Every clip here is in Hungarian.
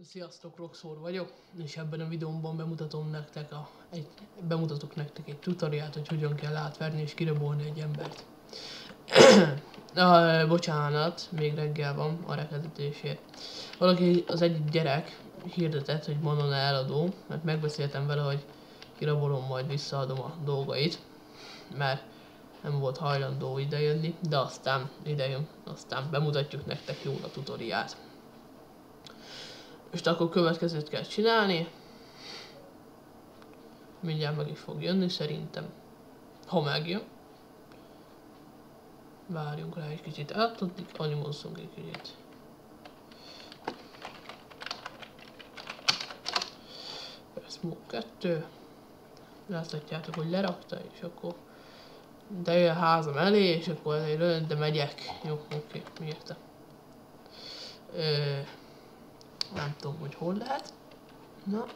Sziasztok, Roxor vagyok, és ebben a videómban bemutatok nektek egy tutoriát, hogy hogyan kell átverni és kirabolni egy embert. Bocsánat, még reggel van a rekezetésért. Az egyik gyerek hirdetett, hogy Manon eladó, mert megbeszéltem vele, hogy kirabolom, majd visszaadom a dolgait, mert nem volt hajlandó idejönni, de aztán idejön, aztán bemutatjuk nektek jól a tutoriát. És akkor következőt kell csinálni. Mindjárt meg is fog jönni szerintem. Ha megjön. Várjunk rá egy kicsit, addig animozzunk egy kicsit. Smoke 2. Láthatjátok, hogy lerakta, és akkor de jön a házam elé, és akkor azért de megyek. Jó, oké, értem. Nem tudom, hogy hol lehet. Na,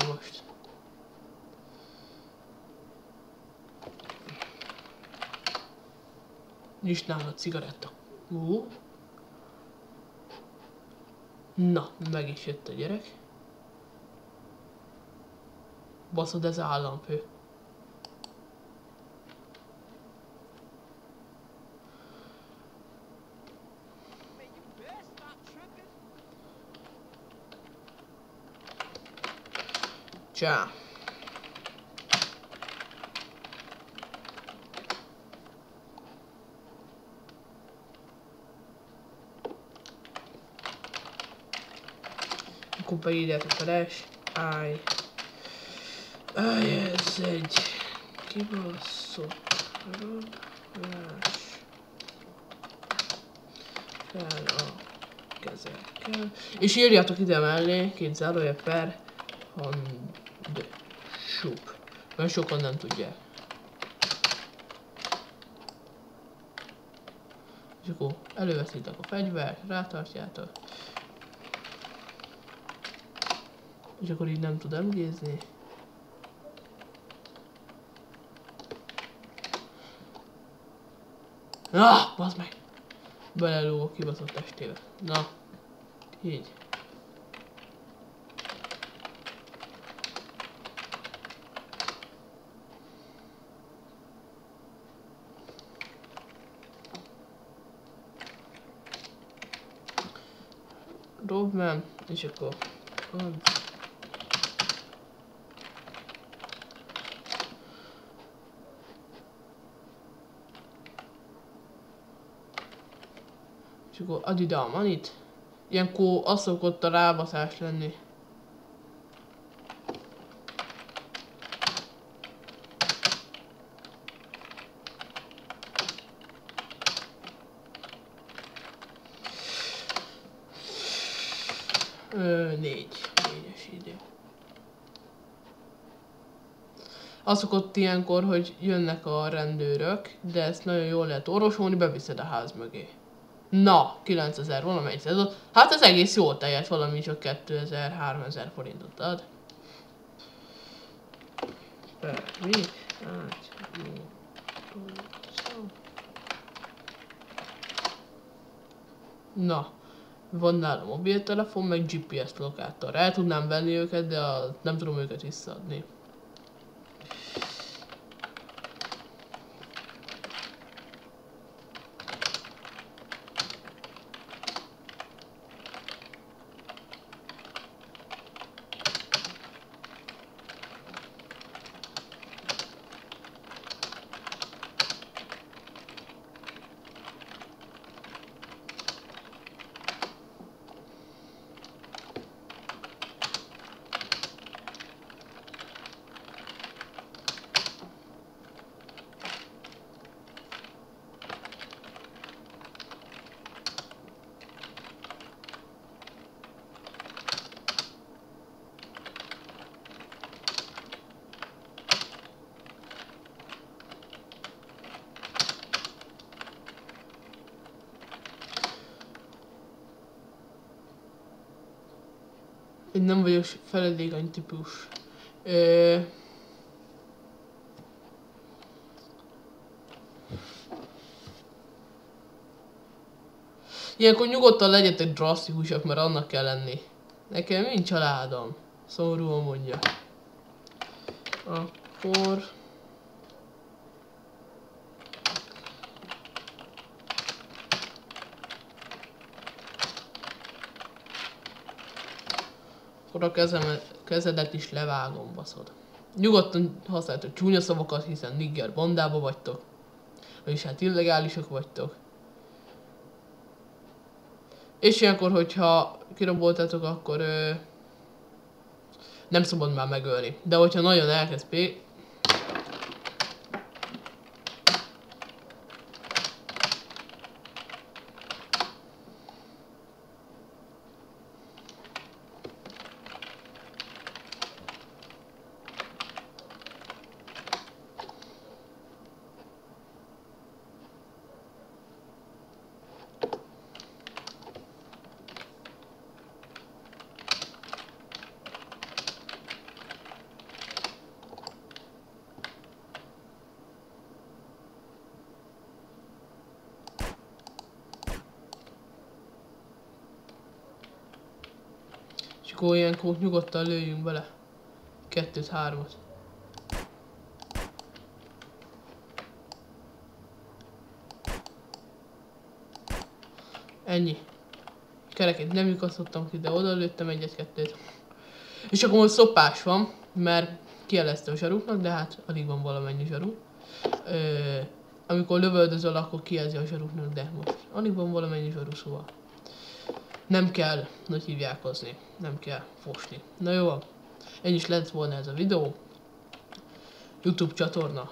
most. Nincs nála cigaretta. Na, meg is jött a gyerek. Baszod, ez államfő. Csá. Akkor beírjátok a dash. Áj, ez egy kibaszott rablás. Fel a kezekkel. És írjátok ide mellé, 2 zárójel per handsup. Mert sokan nem tudják. És akkor előveszitek a fegyvert, rátartjátok. És akkor így nem tud emgézni. Bazd meg! Belelóg a kibaszott testébe. Na, így. Robman, és akkor és akkor add ide a manit. Ilyenkor az szokott a rábaszás lenni. Négyes idő. Az szokott ilyenkor, hogy jönnek a rendőrök, de ezt nagyon jól lehet orvosolni, beviszed a ház mögé. Na, 9000 valamelyik szezon. Hát ez egész jól teljes, valami csak 2000-3000 forintot ad. Mi? Hát, jó. Na, van nála mobiltelefon, meg GPS lokátor. El tudnám venni őket, de nem tudom őket visszaadni. Én nem vagyok feledékeny típus. Ilyenkor nyugodtan legyetek drasztikusak, mert annak kell lenni. Nekem nincs családom. Szomorúan mondja. Akkor... a kezedet is levágom, baszod. Nyugodtan használjátok csúnya szavakat, hiszen nigger bandába vagytok. Vagyis hát illegálisok vagytok. És ilyenkor, hogyha kiraboltátok, akkor nem szabad már megölni. De hogyha nagyon elkezd és akkor ilyenkor nyugodtan lőjünk bele. 2-3-at. Ennyi. Kerekét nem lyukasztottam ki, de oda lőttem 1-2-t. És akkor most szopás van, mert kielezte a zsaruknak, de hát alig van valamennyi zsaru. Amikor lövöldözöl, akkor kijelzi a zsaruknak, de most alig van valamennyi zsaru, szóval nem kell nagy hívjákozni, nem kell fosni. Na jó, ennyi is lett volna ez a videó. YouTube csatorna,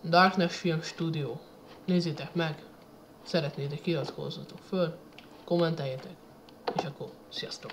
Darkness Film Studio. Nézzétek meg, szeretnétek, iratkozzatok föl, kommenteljetek, és akkor sziasztok!